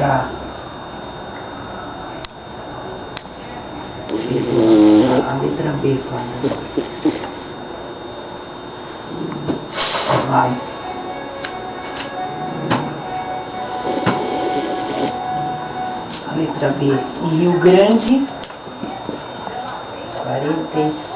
pra a letra B, claro. Vai. A letra B. Rio Grande, 46.